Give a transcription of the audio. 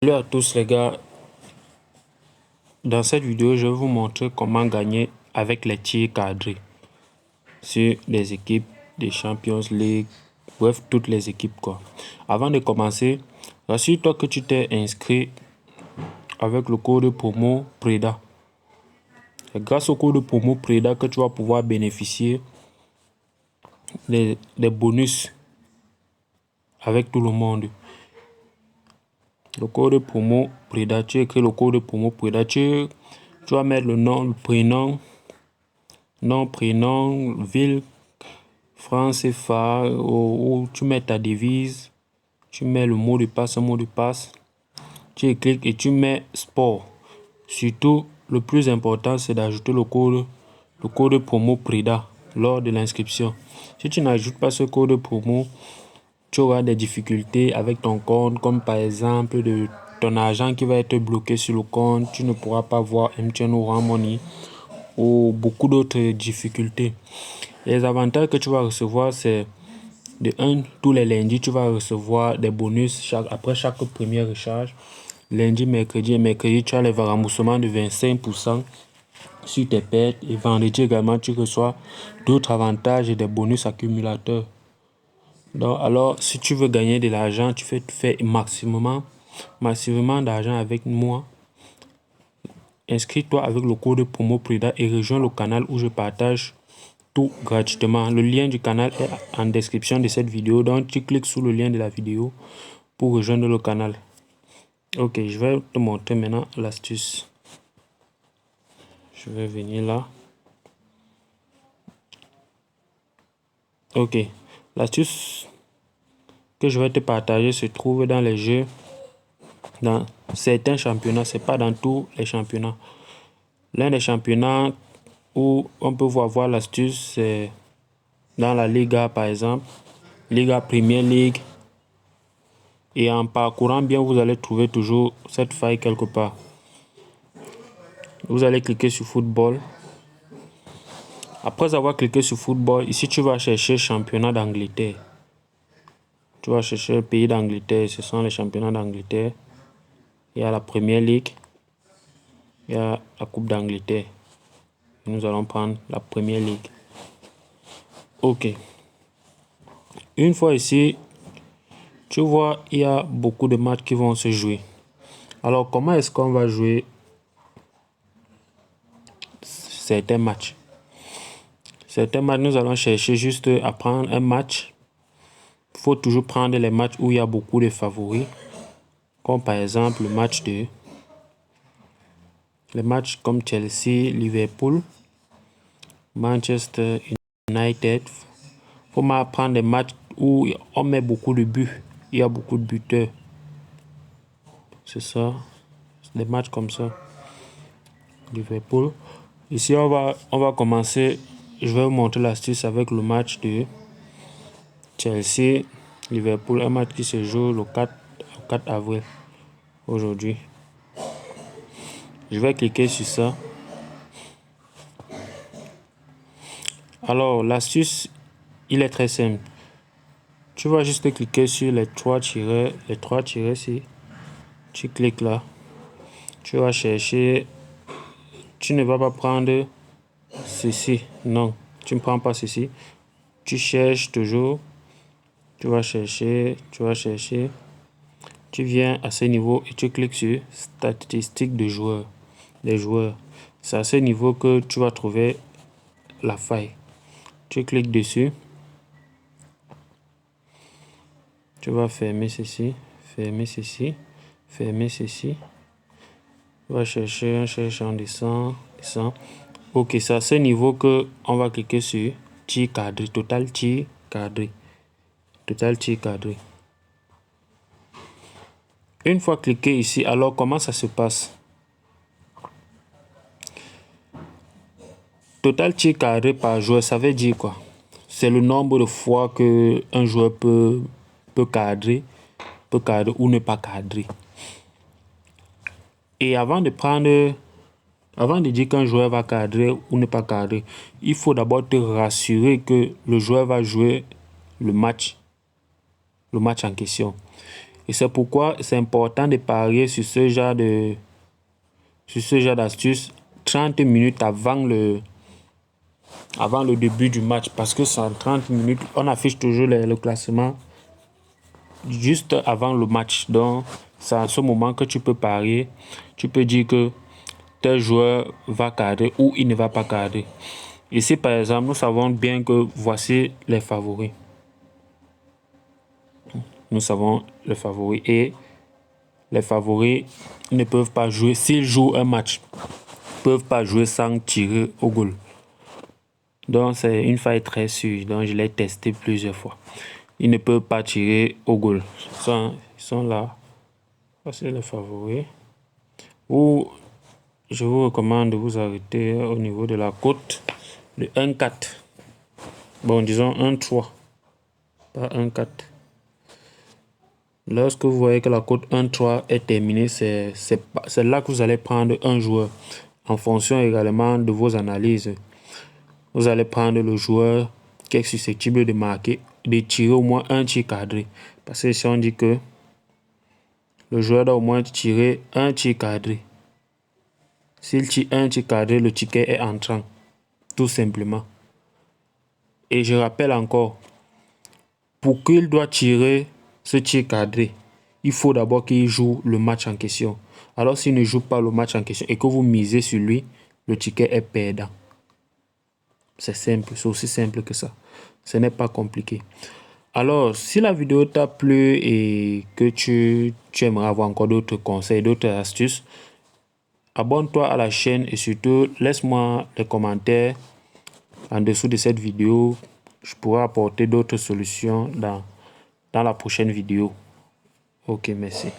Salut à tous les gars, dans cette vidéo je vais vous montrer comment gagner avec les tirs cadrés sur les équipes des Champions League, bref toutes les équipes quoi. Avant de commencer, rassure-toi que tu t'es inscrit avec le code promo PREDA. C'est grâce au code promo PREDA que tu vas pouvoir bénéficier des bonus avec tout le monde. Le code promo PREDA, tu écris le code promo PREDA, tu vas mettre le nom, le prénom, nom, prénom, ville, France, CFA, où tu mets ta devise, tu mets le mot de passe, tu cliques et tu mets sport. Surtout, le plus important, c'est d'ajouter le code promo PREDA lors de l'inscription. Si tu n'ajoutes pas ce code promo, tu auras des difficultés avec ton compte, comme par exemple de ton argent qui va être bloqué sur le compte, tu ne pourras pas voir MTN ou Money ou beaucoup d'autres difficultés. Les avantages que tu vas recevoir, c'est de 1, tous les lundis, tu vas recevoir des bonus après chaque première recharge. Lundi, mercredi et mercredi, tu as les remboursements de 25% sur tes pertes. Et vendredi également, tu reçois d'autres avantages et des bonus accumulateurs. Donc, alors, si tu veux gagner de l'argent, tu fais massivement d'argent avec moi. Inscris-toi avec le code promo PREDA et rejoins le canal où je partage tout gratuitement. Le lien du canal est en description de cette vidéo. Donc, tu cliques sur le lien de la vidéo pour rejoindre le canal. Ok, je vais te montrer maintenant l'astuce. Je vais venir là. Ok, l'astuce que je vais te partager se trouve dans les jeux, dans certains championnats, c'est pas dans tous les championnats. L'un des championnats où on peut voir l'astuce, c'est dans la Liga par exemple, Liga Premier League. Et en parcourant bien, vous allez trouver toujours cette faille quelque part. Vous allez cliquer sur football. Après avoir cliqué sur football, ici tu vas chercher championnat d'Angleterre. Tu vas chercher le pays d'Angleterre, ce sont les championnats d'Angleterre. Il y a la Premier League, il y a la Coupe d'Angleterre. Nous allons prendre la Premier League. Ok. Une fois ici, tu vois, il y a beaucoup de matchs qui vont se jouer. Alors, comment est-ce qu'on va jouer certains matchs? Certains matchs, nous allons chercher juste à prendre un match. Il faut toujours prendre les matchs où il y a beaucoup de favoris. Comme par exemple les matchs comme Chelsea, Liverpool, Manchester United. Il faut prendre des matchs où on met beaucoup de buts. Il y a beaucoup de buteurs. C'est ça. Des matchs comme ça. Liverpool. Ici, on va commencer. Je vais vous montrer l'astuce avec le match de Chelsea, Liverpool. Un match qui se joue le 4 avril. Aujourd'hui. Je vais cliquer sur ça. Alors, l'astuce, il est très simple. Tu vas juste cliquer sur les trois tirets ici. Tu cliques là. Tu vas chercher. Tu ne vas pas prendre ceci. Non, tu ne prends pas ceci. Tu cherches toujours. Tu vas chercher. Tu viens à ce niveau et tu cliques sur statistiques de joueurs. Des joueurs. C'est à ce niveau que tu vas trouver la faille. Tu cliques dessus. Tu vas fermer ceci, fermer ceci, fermer ceci. Tu vas chercher, on descend. Ok, c'est à ce niveau que on va cliquer sur tir cadré, total tir cadré. Une fois cliqué ici, alors comment ça se passe? Total tir cadré par joueur, ça veut dire quoi? C'est le nombre de fois que un joueur peut cadrer ou ne pas cadrer. Et avant de dire qu'un joueur va cadrer ou ne pas cadrer, il faut d'abord te rassurer que le joueur va jouer le match en question. Et c'est pourquoi c'est important de parier sur ce genre d'astuce 30 minutes avant le début du match. Parce que c'est en 30 minutes, on affiche toujours le classement juste avant le match. Donc, c'est à ce moment que tu peux parier. Tu peux dire que tel joueur va cadrer ou il ne va pas cadrer. Ici, par exemple, nous savons bien que voici les favoris. Nous savons les favoris. Et les favoris ne peuvent pas jouer. S'ils jouent un match, ils ne peuvent pas jouer sans tirer au goal. Donc, c'est une faille très sûre. Donc, je l'ai testé plusieurs fois. Ils ne peuvent pas tirer au goal. Ils sont là. Voici les favoris. Ou je vous recommande de vous arrêter au niveau de la cote de 1-4. Bon, disons 1-3. Pas 1-4. Lorsque vous voyez que la cote 1-3 est terminée, c'est là que vous allez prendre un joueur. En fonction également de vos analyses, vous allez prendre le joueur qui est susceptible de marquer, de tirer au moins un tir cadré. Parce que si on dit que le joueur doit au moins tirer un tir cadré. S'il tire un tir cadré, le ticket est entrant. Tout simplement. Et je rappelle encore, pour qu'il doit tirer ce tir cadré, il faut d'abord qu'il joue le match en question. Alors s'il ne joue pas le match en question et que vous misez sur lui, le ticket est perdant. C'est simple, c'est aussi simple que ça. Ce n'est pas compliqué. Alors, si la vidéo t'a plu et que tu aimerais avoir encore d'autres conseils, d'autres astuces, abonne-toi à la chaîne et surtout laisse-moi les commentaires en dessous de cette vidéo. Je pourrai apporter d'autres solutions dans la prochaine vidéo. Ok, merci.